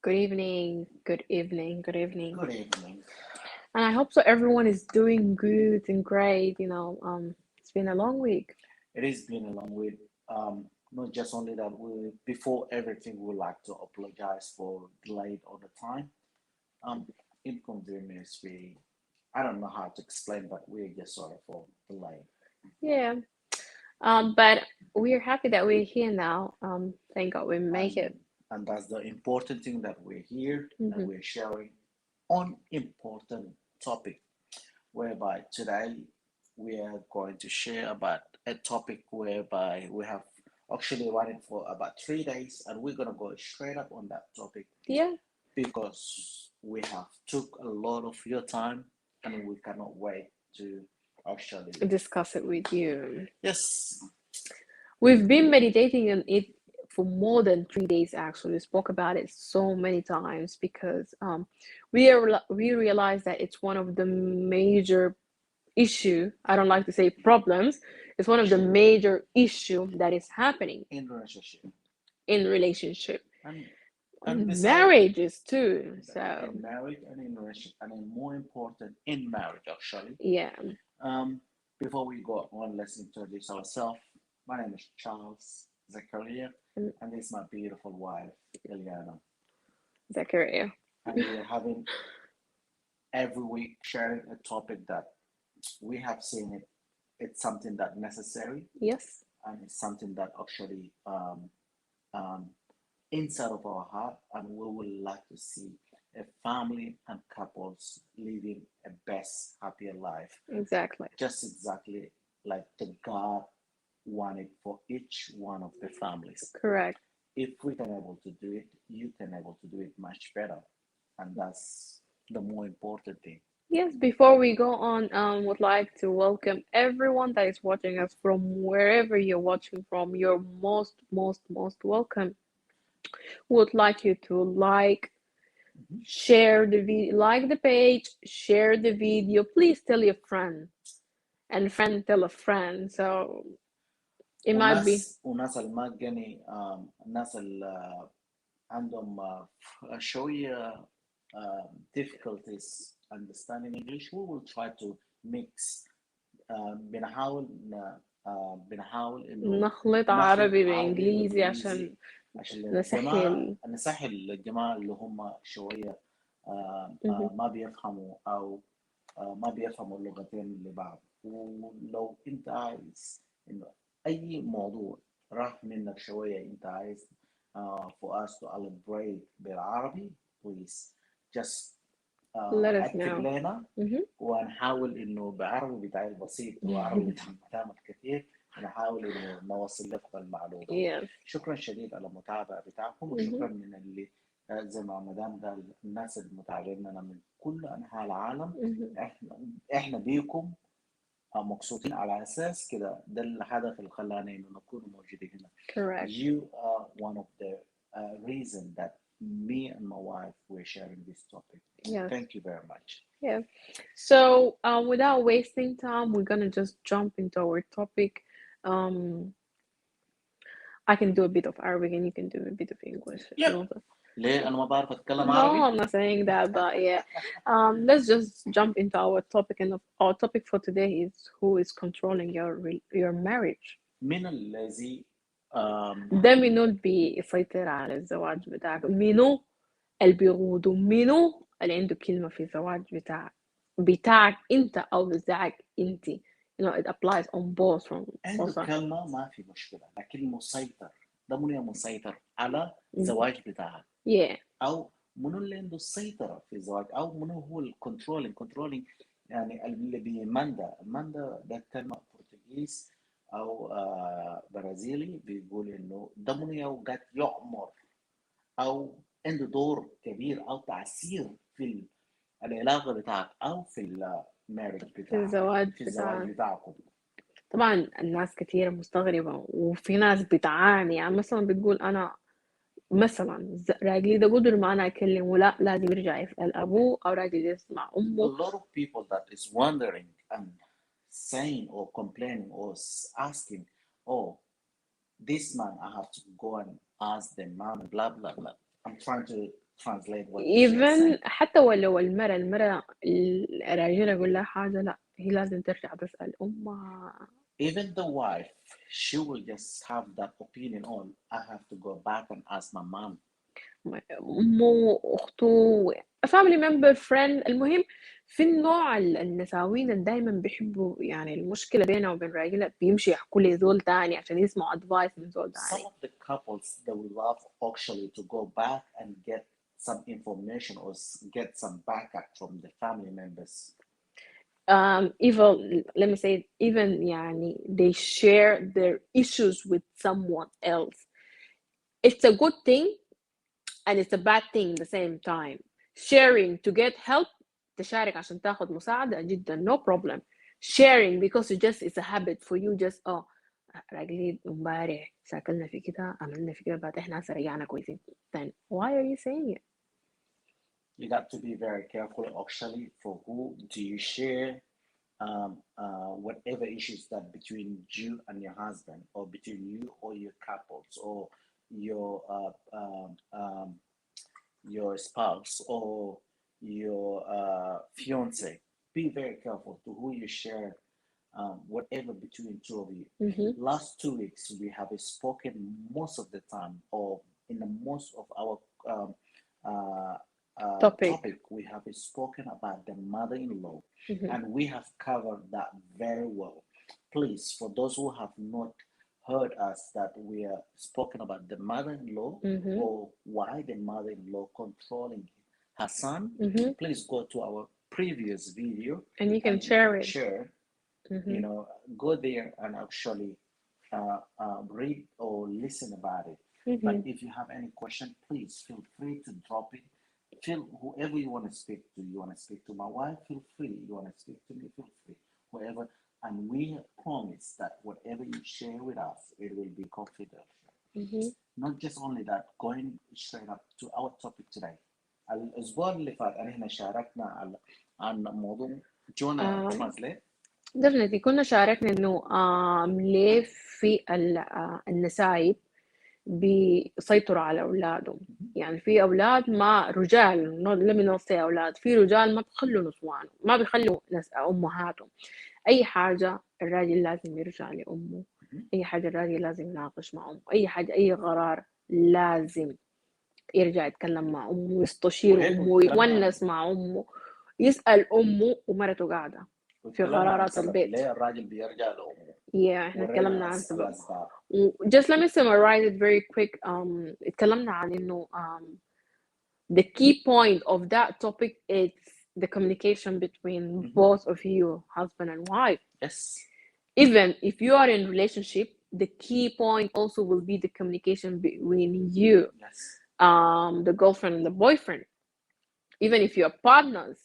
Good evening, good evening, good evening. Good evening. And I hope so everyone is doing good and great. It's been a long week. It has been a long week. Not just only that, we before everything, we would like to apologize for delayed all the time. Um, Inconvenience. I don't know how to explain, but we're just sorry for delay. Yeah. But we're happy that we're here now. Thank God we make it. And and that's the important thing that we're here and Hmm. we're sharing on important topic. Whereby today we are going to share about a topic whereby we have actually run it for about 3 days, and we're gonna go straight up on that topic Yeah. because we have took a lot of your time and we cannot wait to actually. Discuss it with you. Yes. We've been meditating on it for more than 3 days actually. We spoke about it so many times because we realized that it's one of the major issue. I don't like to say problems. It's one of the Issue major issue that is happening in relationship, in relationship and and beside marriages too. So in marriage and in relationship, and in more important in marriage actually. yeah, Um, Before we go on, let's introduce ourselves. My name is Charles Zakria, and and this is my beautiful wife, Eliana. Zakria. And we're having every week sharing a topic that we have seen it. It's something that necessary, Yes, and it's something that actually um, inside of our heart, and we would like to see a family and couples living a best, happier life, exactly. just exactly like the God wanted for each one of the families. Correct. If we can able to do it, you can able to do it much better, and that's the more important thing. Yes, before we go on, would like to welcome everyone that is watching us from wherever you're watching from. You're most welcome. Would like you to Mhm. share the video, like the page, share the video. Please tell your friend, and friend tell a friend. So it might be وناس المجاني الناس اللي عندهم شوية difficulties understanding English, we will try to mix. بنحاول بنحاول إنه نخلط نخلط عربي عربي بإنجليزي وإنجليزي عشان عشان نسهل. نسهل للجماعة اللي هم شوية مهم. ما بيفهموا أو ما بيفهموا اللغتين لبعض. ولو أنت عايز إنه أي موضوع راح منك شوية أنت عايز for us to elaborate بالعربي, please just Let us اكتب know. لنا Mhm. ونحاول انه بعربي بتاعي البسيط وعربي بتاع مدام الكثير نحاول انه نوصل لكم المعلومه. Yes. شكرا شديد على المتابعه بتاعكم، وشكرا Mhm. من اللي زي ما مدام قال الناس المتابعين لنا من كل انحاء العالم. Mhm. احنا بيكم مبسوطين على اساس كده، ده الهدف اللي خلانا انه نكون موجودين هنا. Correct. You are one of the reason that me and my wife were sharing this topic. Yes. Thank you very much. Yeah. So, without wasting time, we're gonna just jump into our topic. Um, I can do a bit of Arabic and you can do a bit of English if you Yep. want to. ليه انا ما بعرف اتكلم No, عربي؟ I'm not saying that, but yeah. Let's just jump into our topic, and our topic for today is who is controlling your marriage. من الذي ده منو اللي بيسيطر على الزواج بتاعك؟ منو اللي بيقوده؟ منو اللي عنده كلمة في الزواج بتاعك انت او بتاعك انت. It applies on both from both عنده sides. كلمة ما في مشكلة، لكن مسيطر ده منو مسيطر على Mhm. زواج بتاعك، Yeah. او منو اللي عنده السيطرة في الزواج، او منو هو الكنترولينج. يعني اللي ماندا ده كلمة برتغيز او برازيلي، بيقول انه ده منو قاعد يأمر او عنده دور كبير او تاثير في العلاقه بتاعك او في المارج في بتاعك، الزواج في الزواج بتاعك. بتاعكم. طبعا الناس كتير مستغربة وفي ناس بتعاني، يعني مثلا بتقول أنا مثلا راجلي ده قدر ما أنا أكلمه، لا لازم يرجع يسأل أبوه أو راجل يسمع A أمه. lot of people that is wondering and saying or complaining or asking, oh, this man I have to go and ask the mom and blah blah blah. I'm trying to translate what she is saying. even حتى ولو المرة الراجل يقول لها حاجة، لا هي لازم ترجع تسأل أمها. Even the wife, she will just have that opinion on, I have to go back and ask my mom. أمه، أخته، family member, friend. المهم في النوع النساوين اللي دايما بيحبوا يعني المشكلة بينه وبين راجلها بيمشي يحكوا لي زول تاني عشان يسمعوا advice من زول Some تاني. of the couples, they will love actually to go back and get some information or get some backup from the family members. Even let me say it, even يعني they share their issues with someone else. It's a good thing and it's a bad thing at the same time. Sharing to get help، تشارك عشان تاخد مساعدة جدا no problem. Sharing because it's a habit for you just راجلي امبارح ساكلنا في كده، عملنا في كده، بعد احنا هسه رجعنا كويسين. Then why are you saying it? You got to be very careful actually for who do you share whatever issues that between you and your husband, or between you or your couples, or your spouse or your fiance. Be very careful to who you share whatever between two of you. Last 2 weeks we have spoken most of the time, or in the most of our topic we have spoken about the mother-in-law, and we have covered that very well. Please, for those who have not heard us, that we are spoken about the mother-in-law, or why the mother-in-law controlling her son, please go to our previous video and you can share it. You know, go there and actually read or listen about it. But if you have any question, please feel free to drop it. Feel whoever you want to speak to. You want to speak to my wife, feel free. You want to speak to me, feel free. Whoever. And we promise that whatever you share with us, it will be confidential. Not just only that, going straight up to our topic today. الأسبوع اللي فات احنا شاركنا عن موضوع. Do you want to translate? Definitely كنا شاركنا إنه ليه في النسايب بيسيطروا على أولادهم. يعني في أولاد ما رجال، لم نوصي أولاد، في رجال ما بيخلوا نسوانهم، ما بيخلوا أمهاتهم. أي حاجة الراجل لازم يرجع لأمه، أي حاجة الراجل لازم يناقش مع أمه، أي حاجة أي قرار لازم يرجع يتكلم مع أمه، يستشير أمه، يونس مع أمه، يسأل أمه ومرته قاعدة في قرارات البيت. ليه الراجل بيرجع لأمه؟ احنا اتكلمنا عن سبب. Just let me summarize it very quick. اتكلمنا عن إنه the key point of that topic is the communication between both of you, husband and wife. Yes. Even if you are in relationship, the key point also will be the communication between you. Yes. The girlfriend and the boyfriend. Even if you are partners,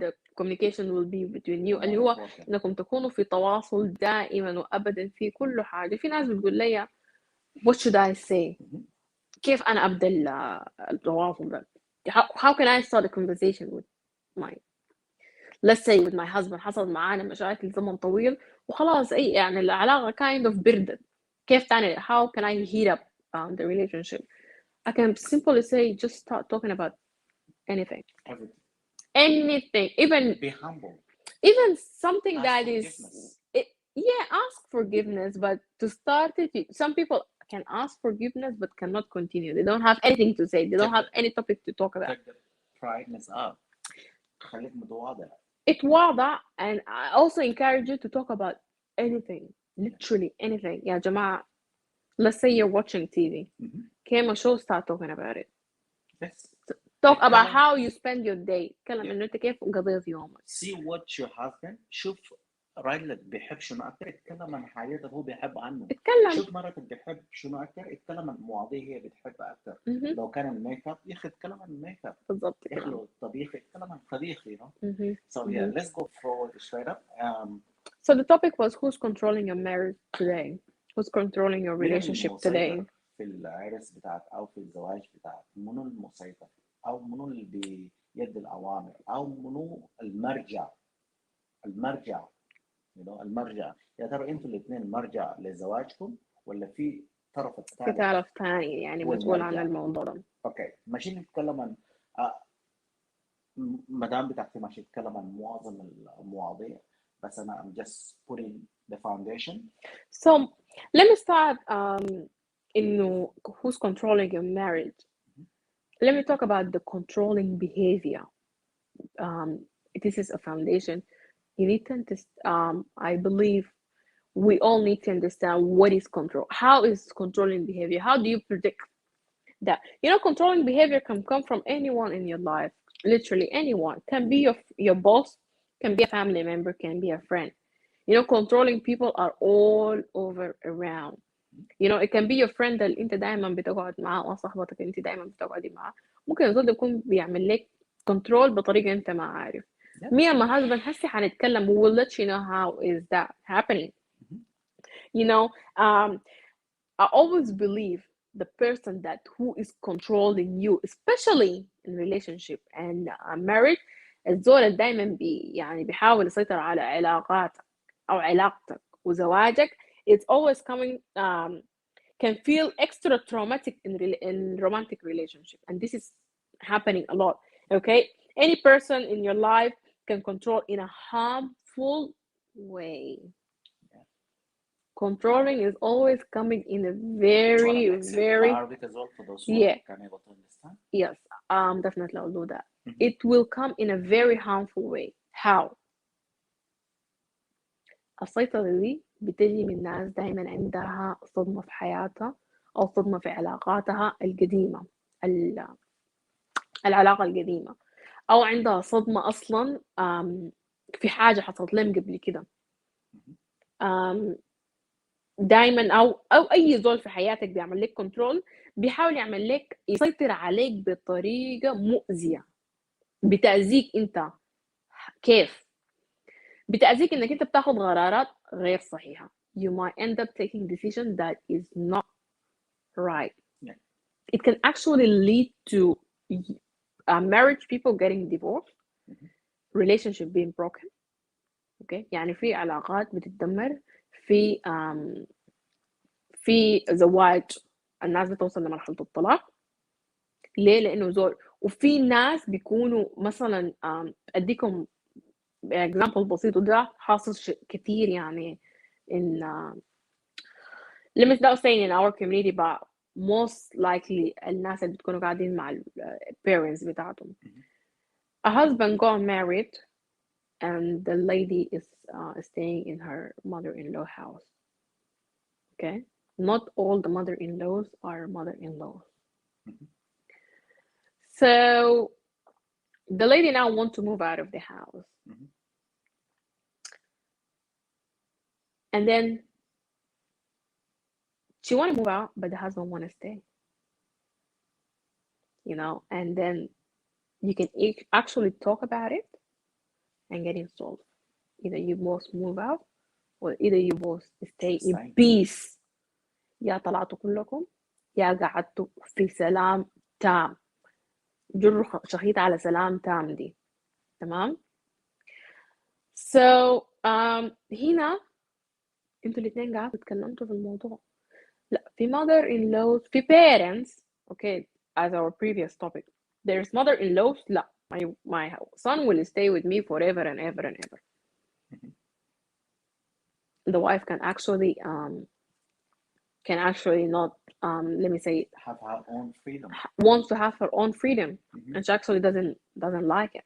the communication will be between you. اللي هو إنكم تكونوا في تواصل دائما وأبدا في كل حاجة. في ناس بتقول لي what should I say؟ كيف أنا أبدأ التواصل ده؟ How can I start a conversation with my, let's say with my husband؟ حصل معانا مشاكل زمن طويل وخلاص أي يعني العلاقة kind of بردت. كيف تاني؟ How can I heat up the relationship? I can simply say just start talking about anything. Anything. Even be humble. Even something ask that is ask forgiveness, but to start it, some people can ask forgiveness but cannot continue. They don't have anything to say. They don't have any topic to talk about. Take the prideness up. خليك متواضع. اتواضع. And I also encourage you to talk about anything, literally anything. يا جماعة, let's say you're watching TV. Came a show, start talking about it. Yes. Talk about how you spend your day. تكلم إنه أنت كيف قضيت يومك. See what your husband. شوف راجلك بيحب شنو أكتر، اتكلم عن حاجات هو بيحب عنه. اتكلم. شوف مرتك بيحب شنو أكتر، اتكلم عن مواضيع هي بتحبها أكتر. لو كان الميك اب يا أخي اتكلم عن الميك اب. بالضبط. يا أخي لو الطبيخ اتكلم عن الطبيخ. You know. So yeah, let's go forward straight up. So the topic was who's controlling your marriage today? Who's controlling your relationship today? في العرس بتاعك أو في الزواج بتاعك منو المسيطر؟ أو منو اللي بيد الأوامر؟ أو منو المرجع؟ المرجع. You know, المرجع. يا ترى أنتوا الاثنين مرجع لزواجكم ولا في الطرف في الثالث طرف ثاني يعني هو مسؤول عن المرجع. الموضوع ده. اوكي ماشي نتكلم عن مدام بتاعتي ماشي نتكلم عن معظم المواضيع، بس انا I'm just putting the foundation. So let me start إنه who's controlling your marriage. Let me talk about the controlling behavior. Um, this is a foundation. You need to understand, I believe we all need to understand what is control. How is controlling behavior? How do you predict that? You know, controlling behavior can come from anyone in your life. Literally anyone. Can be your boss, can be a family member, can be a friend. You know, controlling people are all over around. You know, it can be your friend اللي انت دايما بتقعد معاه، او صاحبتك اللي انت دايما بتقعدي معاه. ممكن الزول ده يكون بيعمل لك كنترول بطريقة انت ما عارف. Yeah. Me and my husband هسي هنتكلم. We will let you know how is that happening. You know, I always believe the person that who is controlling you, especially in relationship and marriage، الزول اللي دايما يعني بيحاول يسيطر على علاقاتك أو علاقتك وزواجك. It's always coming can feel extra traumatic in romantic relationship, and this is happening a lot. Okay, any person in your life can control in a harmful way. Controlling is always coming in a very Arabic as well for those who yeah can able to understand. yes definitely I'll do that. It will come in a very harmful way. How? السيطرة دي بتجي من ناس دايما عندها صدمة في حياتها أو صدمة في علاقاتها القديمة، العلاقة القديمة، أو عندها صدمة أصلا في حاجة حصلت لهم قبل كده. دايما أو أي زول في حياتك بيعمل لك كنترول، بيحاول يعمل لك يسيطر عليك بطريقة مؤذية، بتأذيك أنت. كيف؟ بتأذيك إنك أنت بتاخد قرارات غير صحيحة. You might end up taking decision that is not right. Yeah. It can actually lead to marriage people getting divorced, relationship being broken. Okay, يعني في علاقات بتتدمر، في زواج الناس بتوصل لمرحلة الطلاق. ليه؟ لأنه زول. وفي ناس بيكونوا مثلا أديكم example بسيط، وده حاصل كتير يعني in let me not say in our community but most likely الناس اللي بتكونوا قاعدين مع parents بتاعتهم. A husband got married and the lady is staying in her mother-in-law house. Okay, not all the mother-in-laws are mother-in-laws. So the lady now wants to move out of the house. And then she want to move out, but the husband want to stay. You know, and then you can actually talk about it and get it solved. Either you both move out or either you both stay in peace. يا طلعتوا كلكم يا قعدتوا في سلام تام. جروا شخيط على سلام تام دي. تمام. So هنا انتوا الاثنين قعدتوا اتكلمتوا في الموضوع. لا، في mother-in-laws، في parents. Okay, as our previous topic, there's mother-in-laws. لا, my son will stay with me forever and ever and ever. The wife can actually not let me say have her own freedom. Wants to have her own freedom, and she actually doesn't like it.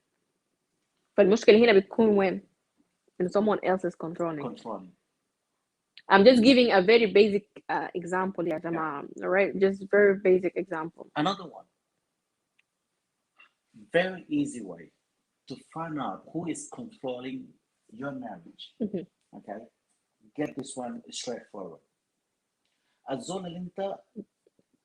فالمشكلة هنا بتكون وين؟ And someone else is controlling. I'm just giving a very basic example يا جماعة. All right, just very basic example. Another one, very easy way to find out who is controlling your marriage. Okay, get this one straightforward. الزول اللي انت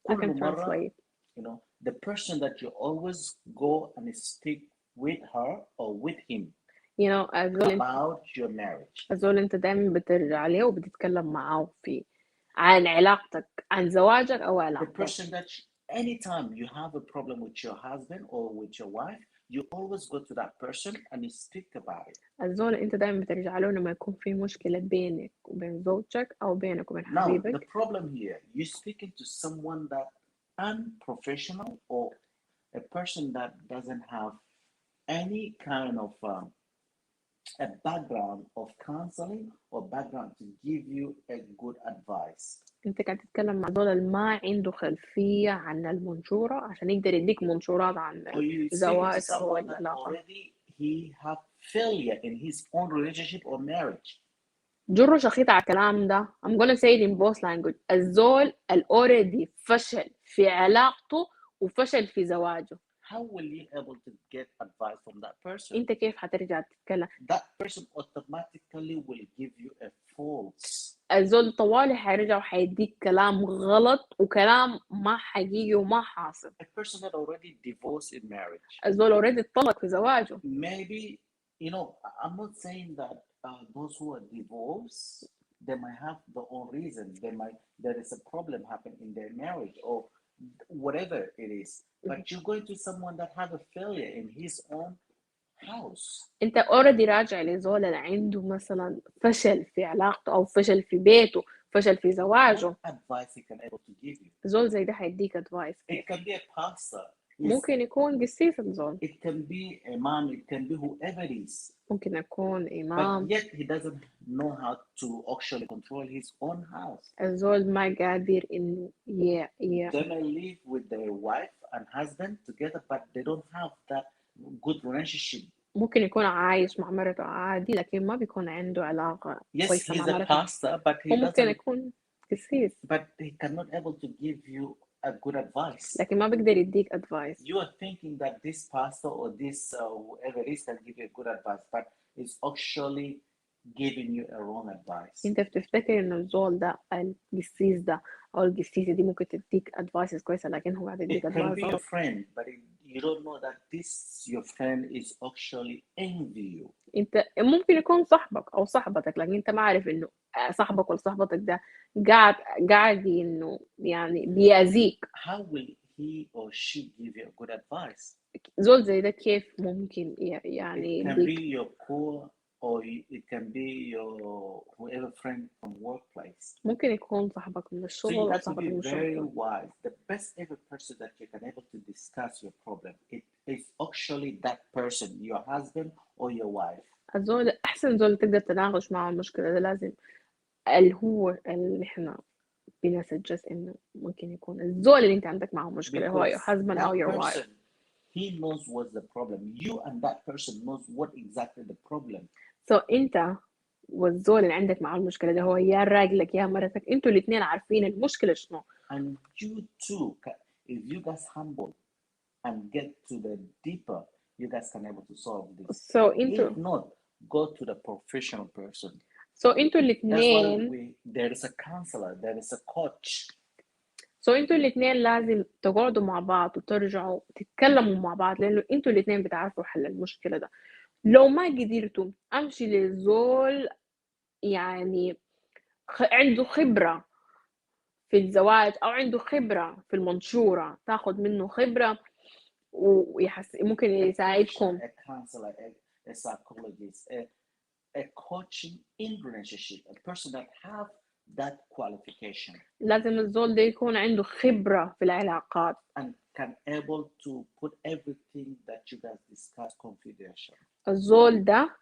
كل مرة, you know, the person that you always go and speak with her or with him. You know, about your marriage. الزول انت دايما بترجع عليه وبتتكلم معاه عن علاقتك، عن زواجك او علاقتك. The person that anytime you have a problem with your husband or with your wife, you always go to that person and you speak about it. الزول انت دايما بترجع له لما يكون في مشكلة بينك وبين زوجتك او بينك وبين Now, the حبيبك. problem here, you're speaking to someone that unprofessional or a person that doesn't have any kind of a background of counseling or background to give you a good advice. انت قاعد تتكلم مع زول اللي ما عنده خلفية عن المنشورة عشان يقدر يديك منشورات عن Or you speaking to الزواج او someone that العلاقة. already he have failure in his own relationship or marriage. جروا شخيط على الكلام ده. I'm gonna say it in both language. الزول already فشل في علاقته وفشل في زواجه. How will you able to get advice from that person? انت كيف حترجع تتكلم؟ That person automatically will give you a false. الزول طوالي حيرجع وحيديك كلام غلط وكلام ما حقيقي وما حاصل. A person that already divorced in marriage. الزول already اتطلق في زواجه. Maybe, you know, I'm not saying that those who are divorced, they might have their own reasons. There is a problem happening in their marriage or whatever it is. But you're going to someone that have a failure in his own house. انت already راجع لزول اللي عنده مثلا فشل في علاقته او فشل في بيته، فشل في زواجه. What advice he can able to give you? زول زي ده حيديك advice It كيف؟ can be a pastor. ممكن يكون قسيس الزول. It can be a mom. It can be whoever it is. ممكن يكون But إمام. yet he doesn't know how to actually control his own house. الزول ما قادر إنه They may live with their wife and husband together, but they don't have that good relationship. ممكن يكون عايش مع مرته عادي لكن ما بيكون عنده علاقة Yes, كويسة he's مع a مرته. pastor, but he وممكن doesn't. يكون قسيس But he cannot able to give you a good advice. لكن ما بيقدر يديك advice. You are thinking that this pastor or this whoever it is can give you a good advice, but it's actually giving you a wrong advice. انت بتفتكر انه الزول ده القسيس ده او القسيسة دي ممكن تديك advices كويسة لكن هو قاعد It يديك can advice be your غلط. friend, but you don't know that this your friend is actually envy you. انت ممكن يكون صاحبك او صاحبتك لكن انت ما عارف انه صاحبك ولا صاحبتك ده قاعد انه يعني بيأذيك. How will he or she give you a good advice? زول زي ده كيف ممكن يعني It can be يديك؟ your core or it can be your whoever friend from workplace. ممكن يكون صاحبك من So الشغل you او got to صاحبك be من very الشغل. wise. The best ever person that you can able to discuss your problem, it is actually that person, your husband or your wife. الزول احسن زول تقدر تناقش معه المشكلة ده لازم اللي هو اللي احنا بنسجست انه ممكن يكون الزول اللي انت عندك معه مشكلة هو your Because husband that or your wife. person, he knows what's the problem. You and that person knows what exactly the problem. So انت والزول اللي عندك معه المشكلة ده هو يا راجلك يا مرتك، انتوا الاثنين عارفين المشكلة شنو. And you too, if you guys humble and get to the deeper, you guys can able to solve this. So If انتوا not, go to the professional person. انتوا That's why الاثنين there is a counselor, there is a coach. انتوا الاثنين لازم تقعدوا مع بعض وترجعوا تتكلموا مع بعض لانه انتوا الاثنين بتعرفوا حل المشكلة ده. لو ما قدرتوا امشي للزول يعني عنده خبرة في الزواج او عنده خبرة في المنشورة، تاخد منه خبرة ممكن A يساعدكم. professional, a counselor, a psychologist, a coaching in relationship, a person that have that qualification لازم الزول ده يكون عنده خبرة في العلاقات and can able to put everything that you guys discuss confidential. الزول ده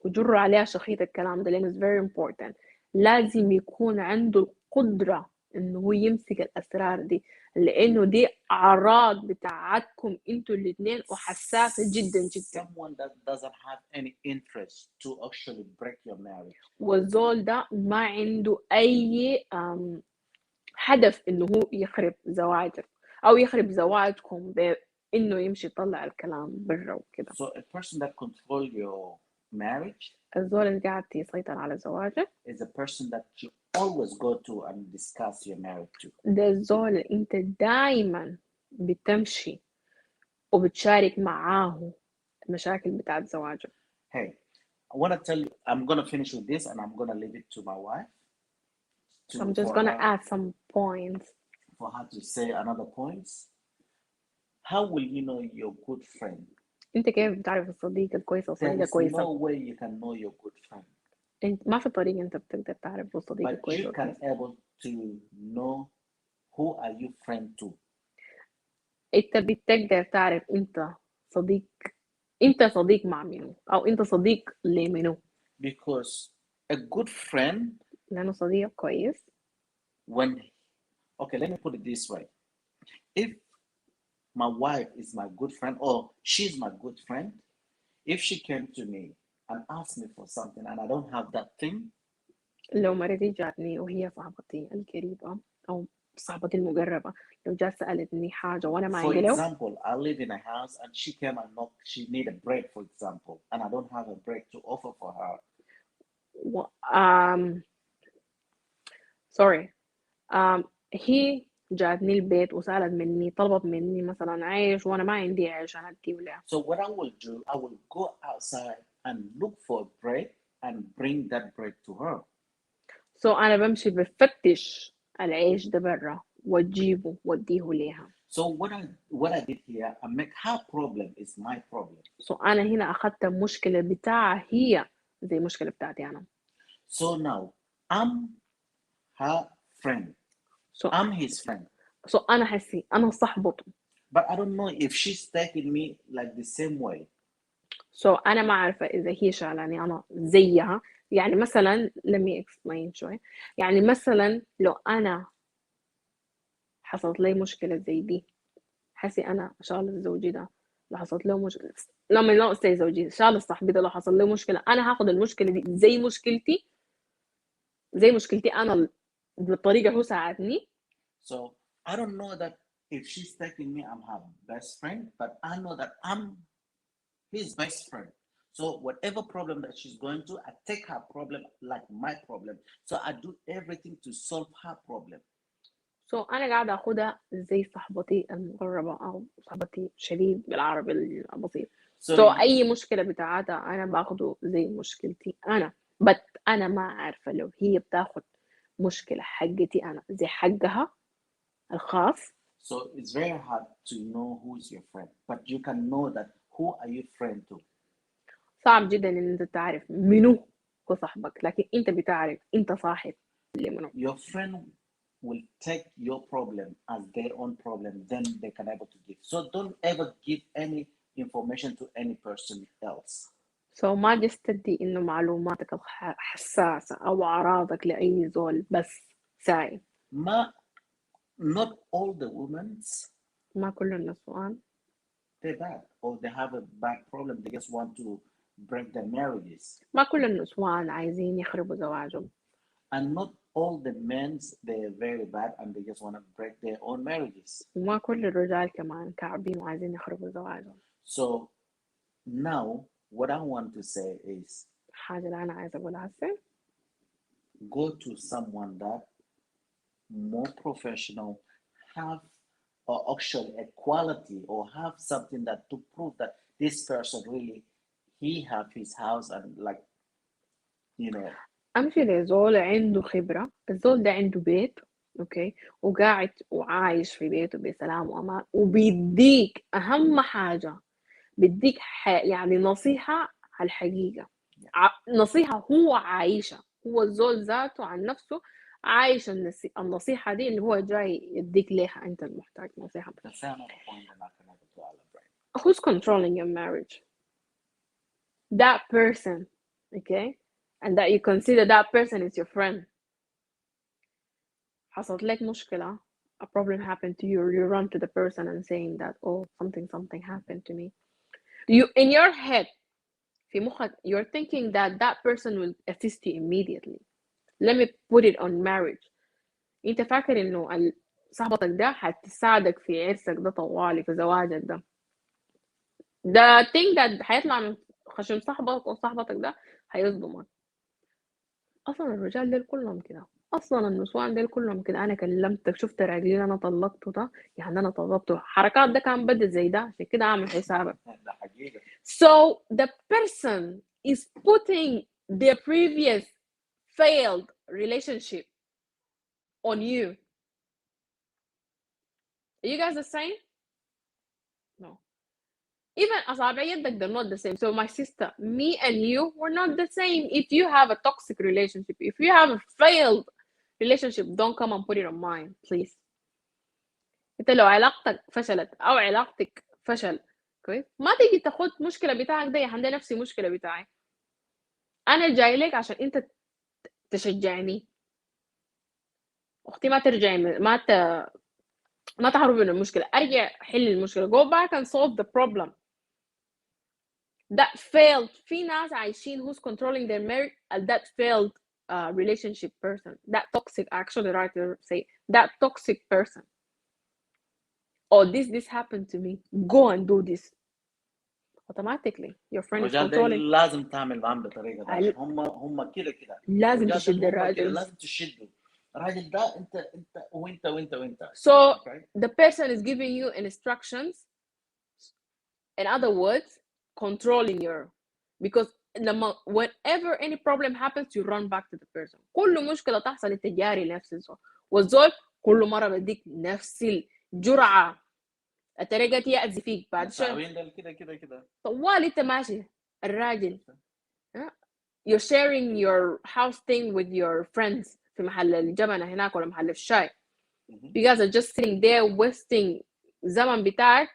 وجروا عليها شخيط الكلام ده لأنه it's very important. لازم يكون عنده القدرة إنه هو يمسك الأسرار دي لأنه دي أعراض بتاعتكم أنتوا الاثنين وحساسة جدا جدا. Someone that doesn't have any interest to actually break your marriage. والزول ده ما عنده أي هدف إنه هو يخرب زواجك أو يخرب زواجكم بإنه يمشي يطلع الكلام برا وكده. So a person that control your marriage الزول اللي قاعد يسيطر على زواجك is a person that you always go to and discuss your marriage to. ده الزول اللي انت دايما بتمشي وبتشارك معاه المشاكل بتاعت زواجك. Hey, I want to tell you, I'm going to finish with this and I'm going to leave it to my wife. So I'm just gonna add some points. For her to say another points. How will you know your good friend? انت كيف بتعرف الصديق الكويس There والصديقة is كويسة؟ no way you can know your good friend, انت ما في طريقة انت بتقدر تعرف الصديق but الكويس you can والكويس. able to know who are you friend to. انت بتقدر تعرف انت صديق، انت صديق مع منو او انت صديق لمنو. Because a good friend, لانه صديق كويس. when, okay, let me put it this way. If my wife is my good friend or she's my good friend, if she came to me and asked me for something and I don't have that thing, لو مرتي جاتني وهي صاحبتي القريبة او صاحبتي المقربة، لو جات سألتني حاجة وانا ما for عندي له. example, I live in a house and she came and knocked, she need a break, for example, and I don't have a break to offer for her. و... sorry. هي جاتني البيت وسألت مني، طلبت مني مثلا عيش وانا ما عندي عيش انا اديه لها. So what I will do, I will go outside and look for a break and bring that break to her. سو انا بمشي بفتش العيش ده برا واجيبه واديه ليها. So what I did here, I make her problem is my problem. سو انا هنا اخذت المشكلة بتاعها هي زي المشكلة بتاعتي انا. So now I'm her friend. سو I'm his friend. انا حسي انا صاحبته. But I don't know if she's taking me like the same way. سو انا ما عارفة اذا هي شغلاني انا زيها. يعني مثلا let me explain شوي. يعني مثلا لو انا حصلت لي مشكلة زي دي، حسي انا شغلة زوجي ده لو حصلت له مشكلة، لما لا استي زوجي شغلة صاحبي ده لو حصل له مشكلة، انا هاخد المشكلة دي زي مشكلتي انا بالطريقة هو ساعدني. So I don't know that if she's taking me, I'm her best friend, but I know that I'm his best friend. So whatever problem that she's going to, I take her problem like my problem. So I do everything to solve her problem. سو انا قاعدة اخدها زي صاحبتي المقربة او صاحبتي شديد بالعربي البسيط. So سو اي مشكلة بتاعتها انا باخده زي مشكلتي انا. بس انا ما عارفة لو هي بتاخد مشكلة حقتي انا زي حقها الخاص. so it's very hard to know who is your friend, but you can know that who are you friend to. صعب جدا ان انت تعرف منو هو صاحبك، لكن انت بتعرف انت صاحب لمنو. Your friend will take your problem as their own problem, then they can able to give. So don't ever give any information to any person else. سو ما جست تدي انه معلوماتك الحساسة او اعراضك لاي زول بس ساي. Ma, not all the women's ما كل النسوان. they're bad or they have a bad problem. They just want to break their marriages. ما كل النسوان عايزين يخربوا زواجهم. And not all the men's they're very bad and they just want to break their own marriages. وما كل الرجال كمان كعبين وعايزين يخربوا زواجهم. So now what I want to say is الحاجة اللي أنا عايزة أقولها هسه، go to someone that more professional, have or actually a quality or have something that to prove that this person really he have his house and like you know. أمشي لزول عنده خبرة، الزول ده عنده بيت أوكي وقاعد وعايش في بيته بسلام وأمان، وبيديك أهم حاجة بيديك يعني نصيحة على الحقيقة. نصيحة هو عايشة، هو الزول ذاته عن نفسه عايش النصيحة دي اللي هو جاي يديك ليها. أنت المحتاج نصيحة. That's another point that I can have to elaborate. Who's controlling your marriage? That person, okay? And that you consider that person is your friend. حصلت لك مشكلة, a problem happened to you, or you run to the person and saying that, oh, something happened to me. You, in your head, في مخك, you're thinking that that person will assist you immediately. Let me put it on marriage. انت فاكر انه صاحبتك ده هتساعدك في عرسك ده طوالي في زواجك ده. The thing that هيطلع من خشم صاحبك او صاحبتك ده هيصدمك. اصلا الرجال دول كلهم كده، اصلا النسوان دول كلهم كده. انا كلمتك شفت راجلين انا طلقته ده، يعني انا طلقته حركات ده كان بدل زي ده، عشان كده اعمل حسابك. ده حقيقة. So the person is putting their previous failed relationship on you. Are you guys the same? No. Even أصابع يدك they're not the same. So my sister, me and you, we're not the same. If you have a toxic relationship, if you have a failed relationship, don't come and put it on mine, please. انت لو علاقتك فشلت او علاقتك فشل كويس، ما تيجي تاخد مشكله بتاعك ده، عندي نفسي مشكله بتاعي، انا جاي لك عشان انت تشجعني. اختي ما ترجعي ما تهرب من المشكله، ارجع حل المشكله. go back and solve the problem that failed. في ناس عايشين who's controlling their marriage and that failed relationship person, that toxic, actually right to say that toxic person. Oh, this happened to me, go and do this. Automatically your friend is الرجال ده controlling. لازم تعمل معاهم بالطريقه دي عشان هم كده كده. لازم الرجال ده تشد هم كده الراجل. لازم تشده. الراجل ده انت وانت. So Okay. the person is giving you instructions, in other words controlling your, because لما whenever any problem happens you run back to the person. كل مشكلة تحصل انت جاري نفس الزول، والزول كل مرة بديك نفس الجرعة، الطريقة يأذي فيك بعد شوي مساوين ده كده. طوال انت ماشي. الراجل you're sharing your house thing with your friends في محل الجبنة هناك ولا محل الشاي. You guys are just sitting there wasting زمن بتاعك.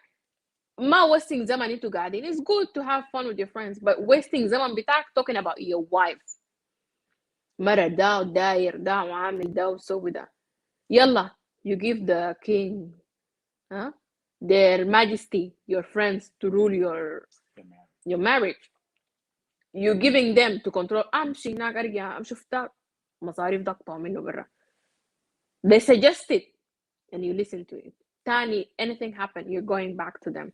ما wasting زمن انتوا قاعدين. It's good to have fun with your friends, but wasting زمن بتاعك talking about your wife. مرة ده وداير ده وعامل ده وسوي ده. يلا you give the king their majesty, your friends, to rule your marriage. You're giving them to control. امشي هناك ارجع شوف ده مصاريف ده اقطع منه برا. They suggest it and you listen to it. تاني anything happen you're going back to them.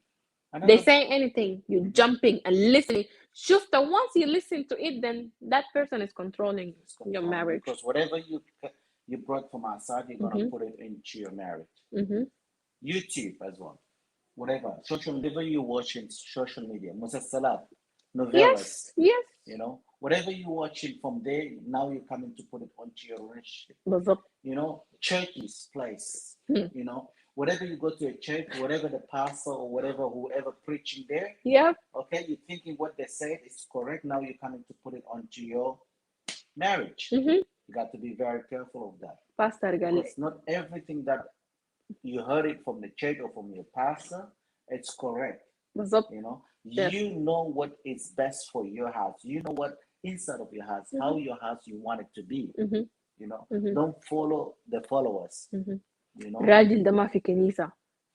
They say anything you're jumping and listening. شفت once you listen to it then that person is controlling your marriage. Because whatever you brought from outside you're gonna put it into your marriage. YouTube as well. Whatever whatever you watch in social media, مسلسلات, novellas. Yes. You know, whatever you watching from there, now you're coming to put it onto your relationship. بالظبط. You know, church's place. You know, whatever you go to a church, whatever the pastor or whatever whoever preaching there. Yep. Okay, you're thinking what they said is correct. Now you're coming to put it onto your marriage. You got to be very careful of that. Pastor Because not everything that you heard it from the church or from your pastor, it's correct. بالظبط. You know, you know what is best for your house. You know what inside of your house, how your house you want it to be. You know, don't follow the followers. You know, الراجل ده ما في كنيسة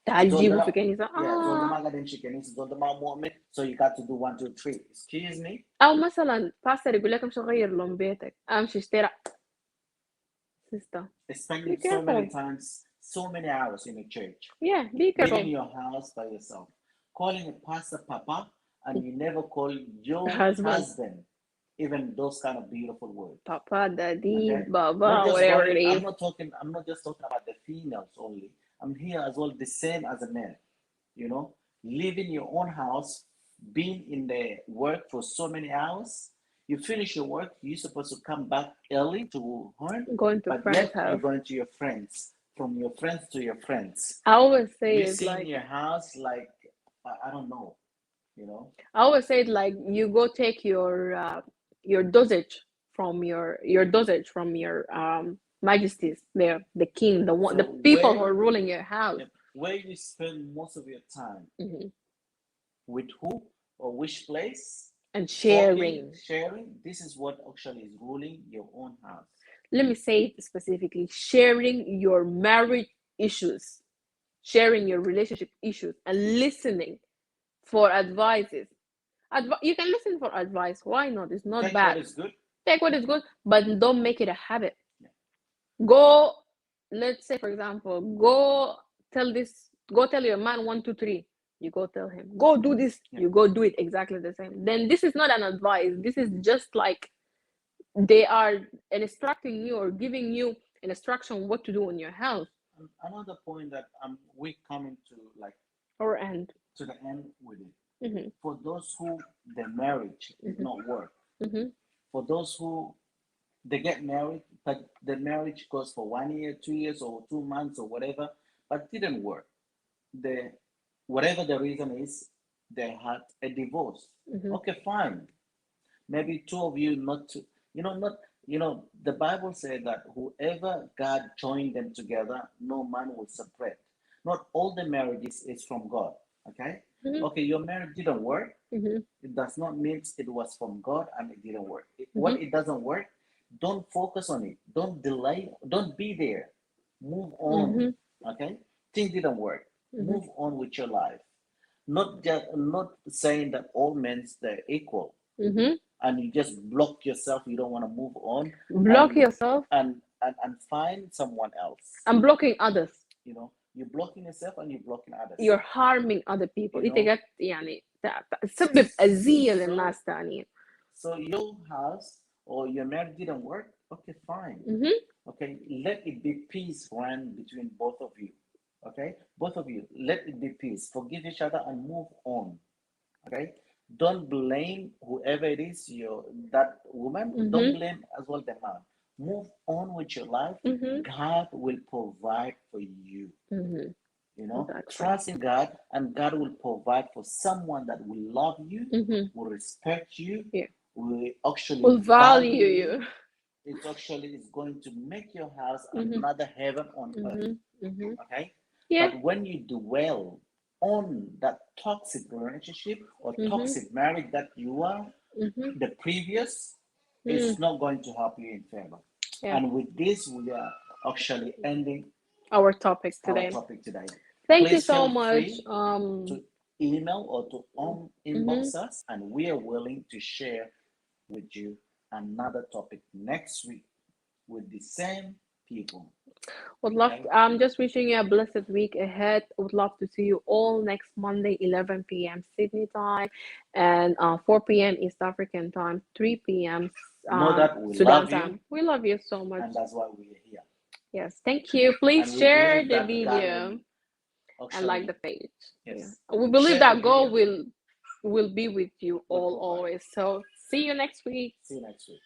تعال جيبه في كنيسة. زول ده ما قاعد يمشي كنيسة، زول ده ما مؤمن. So you got to do 1 2 3. Excuse me. أو مثلا باستر يقول لك امشي غير لون بيتك، امشي اشتري. Sister, spending so many times, so many hours in a church. Yeah, be careful. Being in your house by yourself, calling a pastor Papa, and you never call your husband even those kind of beautiful words. Papa, Daddy, okay? Baba, whatever it is. I'm not just talking about the females only. I'm here as well, the same as a man. You know, living your own house, being in the work for so many hours. You finish your work, you're supposed to come back early to home. Going to friends' house. You're going to your friends. From your friends to your friends. I always say it's like in your house like I don't know, you know. I always say it like you go take your dosage from your majesties there, the king, the people who are ruling your house. Where you spend most of your time. With who or which place? And sharing. This is what actually is ruling your own house. Let me say it specifically. Sharing your marriage issues, sharing your relationship issues, and listening for advices. You can listen for advice. Why not? It's not bad. Take what is good. Take what is good, but don't make it a habit. Go, let's say for example, go tell your man 1 2 3. You go tell him, go do this. You go do it exactly the same. Then this is not an advice. This is just like they are instructing you or giving you an instruction what to do in your house. Another point that we're coming to like or end to the end with it. For those who their marriage did not work, for those who they get married, but the marriage goes for 1 year, 2 years, or 2 months, or whatever, but didn't work. Whatever the reason is, they had a divorce. Mm-hmm. Okay, fine. Maybe two of you not to, not, the Bible said that whoever God joined them together, no man will separate. Not all the marriages is from God. Okay. Mm-hmm. Okay, your marriage didn't work. Mm-hmm. It does not mean it was from God and it didn't work. Mm-hmm. When it doesn't work, don't focus on it. Don't delay. Don't be there. Move on. Mm-hmm. Okay. Things didn't work. Mm-hmm. Move on with your life. Not saying that all men they're equal Mm-hmm. and you just block yourself. You don't want to move on Block and yourself. and find someone else. I'm blocking others. You're blocking yourself and you're blocking others. You're harming other people. You انت know. قاعد يعني تسبب أذية So للناس تانيين. your house or your marriage didn't work. Okay, fine. Mm-hmm. Okay, let it be peace run between both of you. Okay, both of you, let it be peace. Forgive each other and move on. Okay, don't blame whoever it is, that woman. Don't Mm-hmm. blame as well the man. Move on with your life. Mm-hmm. God will provide for you. Mm-hmm. Exactly. Trust in God, and God will provide for someone that will love you, Mm-hmm. will respect you, Yeah. will actually Will value value you. you. It actually is going to make your house Mm-hmm. another heaven on earth. Mm-hmm. Mm-hmm. Okay? Yeah. But when you dwell on that toxic relationship or Mm-hmm. toxic marriage that you are, Mm-hmm. the previous, Mm. it's not going to help you in favor. Yeah. And with this, we are actually ending Our topic our today. topic today. Thank you Please so feel much. free to email or to Mm-hmm. inbox us, and we are willing to share with you another topic next week with the same people. Would love Okay? I'm just wishing you a blessed week ahead. Would love to see you all next Monday, 11 p.m. Sydney time, and 4 p.m. East African time, 3 p.m. Know that we Sudan love time. you, We love you so much. and that's why we are here. Yes, thank you. Please And we share believe the that God will video and like the actually, page. Yeah, yes, we believe share the that God video, will be with you will all provide. always. So see you next week. See you next week.